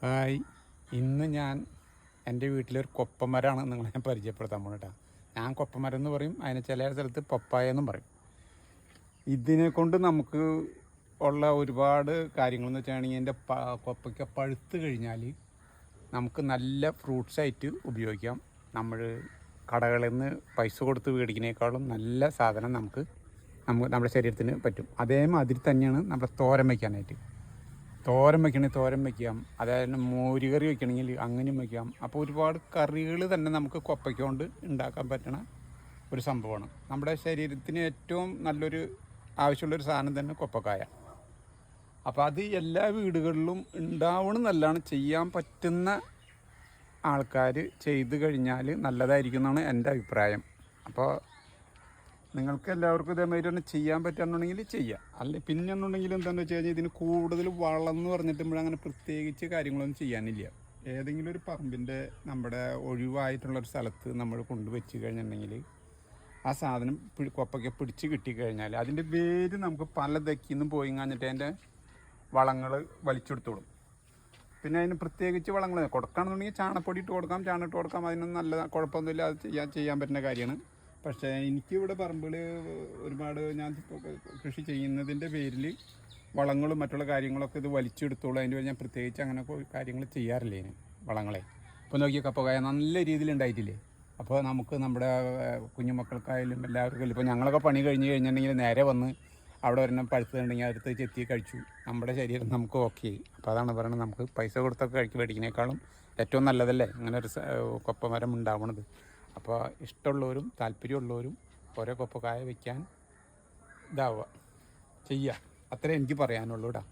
Hi, ഇന്ന് ഞാൻ എൻ്റെ വീട്ടിലൊരു കൊപ്പമരമാണ് നിങ്ങളെ ഞാൻ പരിചയപ്പെടുത്താൻ പോകുന്നത്. ഞാൻ കൊപ്പമരം എന്ന് പറയും, അതിന് ചില സ്ഥലത്ത് പപ്പായ എന്നും പറയും. ഇതിനെ കൊണ്ട് നമുക്ക് ഉള്ള ഒരുപാട് കാര്യങ്ങളെന്ന് വെച്ചാണെങ്കിൽ എൻ്റെ കൊപ്പയ്ക്ക പഴുത്ത് കഴിഞ്ഞാൽ നമുക്ക് നല്ല ഫ്രൂട്ട്സായിട്ട് ഉപയോഗിക്കാം. നമ്മൾ കടകളിൽ നിന്ന് പൈസ കൊടുത്ത് മേടിക്കുന്നതിനേക്കാളും നല്ല സാധനം നമുക്ക് നമ്മുടെ ശരീരത്തിന് പറ്റും. അതേമാതിരി തന്നെയാണ് നമ്മുടെ തോരൻ വയ്ക്കാനായിട്ട്. തോരൻ വയ്ക്കണമെങ്കിൽ തോരൻ വയ്ക്കാം, അതായത് മോരുകറി വയ്ക്കണമെങ്കിൽ അങ്ങനെയും വയ്ക്കാം. അപ്പോൾ ഒരുപാട് കറികൾ തന്നെ നമുക്ക് കൊപ്പയ്ക്ക കൊണ്ട് ഉണ്ടാക്കാൻ പറ്റണ ഒരു സംഭവമാണ്. നമ്മുടെ ശരീരത്തിന് ഏറ്റവും നല്ലൊരു ആവശ്യമുള്ളൊരു സാധനം തന്നെ കൊപ്പക്കായ. അപ്പോൾ അത് എല്ലാ വീടുകളിലും ഉണ്ടാവണം നല്ലതാണ്. ചെയ്യാൻ പറ്റുന്ന ആൾക്കാർ ചെയ്ത് കഴിഞ്ഞാൽ നല്ലതായിരിക്കും എന്നാണ് എൻ്റെ അഭിപ്രായം. അപ്പോൾ നിങ്ങൾക്ക് എല്ലാവർക്കും ഇതേമാതിരി തന്നെ ചെയ്യാൻ പറ്റുകയാണെന്നുണ്ടെങ്കിൽ ചെയ്യുക. അല്ലെ പിന്നെ എന്നുണ്ടെങ്കിൽ എന്താണെന്ന് വെച്ച് കഴിഞ്ഞാൽ ഇതിന് കൂടുതൽ വളം എന്ന് പറഞ്ഞിട്ട് അങ്ങനെ പ്രത്യേകിച്ച് കാര്യങ്ങളൊന്നും ചെയ്യാനില്ല. ഏതെങ്കിലും ഒരു പറമ്പിൻ്റെ നമ്മുടെ ഒഴിവായിട്ടുള്ളൊരു സ്ഥലത്ത് നമ്മൾ കൊണ്ടുവച്ച് കഴിഞ്ഞിട്ടുണ്ടെങ്കിൽ ആ സാധനം കൊപ്പയ്ക്ക പിടിച്ച് കിട്ടിക്കഴിഞ്ഞാൽ അതിൻ്റെ വേര് നമുക്ക് പല ദക്കിന്നും പോയി കഴിഞ്ഞിട്ട് അതിൻ്റെ വളങ്ങൾ വലിച്ചെടുത്തോളും. പിന്നെ അതിന് പ്രത്യേകിച്ച് വളങ്ങൾ കൊടുക്കുകയാണെന്നുണ്ടെങ്കിൽ ചാണപ്പൊടി ഇട്ട് കൊടുക്കാം, ചാണകം ഇട്ട് കൊടുക്കാം. അതിനൊന്നും നല്ല കുഴപ്പമൊന്നുമില്ല, അത് ചെയ്യാൻ പറ്റുന്ന കാര്യമാണ്. പക്ഷേ എനിക്കിവിടെ പറമ്പിൽ ഒരുപാട് ഞാൻ കൃഷി ചെയ്യുന്നതിൻ്റെ പേരിൽ വളങ്ങളും മറ്റുള്ള കാര്യങ്ങളൊക്കെ ഇത് വലിച്ചെടുത്തോളൂ. അതിൻ്റെ പേര് ഞാൻ പ്രത്യേകിച്ച് അങ്ങനെ കാര്യങ്ങൾ ചെയ്യാറില്ല ഇതിന് വളങ്ങളെ. ഇപ്പോൾ നോക്കിയ കപ്പക്കായ നല്ല രീതിയിൽ ഉണ്ടായിട്ടില്ലേ. അപ്പോൾ നമുക്ക് നമ്മുടെ കുഞ്ഞുമക്കൾക്കായാലും എല്ലാവർക്കും ഇപ്പോൾ ഞങ്ങളൊക്കെ പണി കഴിഞ്ഞ് കഴിഞ്ഞിട്ടുണ്ടെങ്കിൽ നേരെ വന്ന് അവിടെ ഒരെണ്ണം പഴുത്തുണ്ടെങ്കിൽ അടുത്ത് ചെത്തി കഴിച്ചു, നമ്മുടെ ശരീരം നമുക്ക് ഓക്കെ ആയി. അപ്പോൾ അതാണ് പറയുന്നത്, നമുക്ക് പൈസ കൊടുത്തൊക്കെ മേടിക്കുന്നേക്കാളും ഏറ്റവും നല്ലതല്ലേ ഇങ്ങനെ ഒരു കൊപ്പമരം ഉണ്ടാവണത്. അപ്പോൾ ഇഷ്ടമുള്ളവരും താല്പര്യമുള്ളവരും ഓരോ കൊപ്പക്കായ വയ്ക്കാൻ ചെയ്യുക. അത്രേ എനിക്ക് പറയാനുള്ളൂ കേട്ടോ.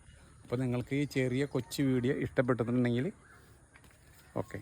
അപ്പോൾ നിങ്ങൾക്ക് ഈ ചെറിയ കൊച്ചു വീഡിയോ ഇഷ്ടപ്പെട്ടിട്ടുണ്ടെങ്കിൽ ഓക്കെ.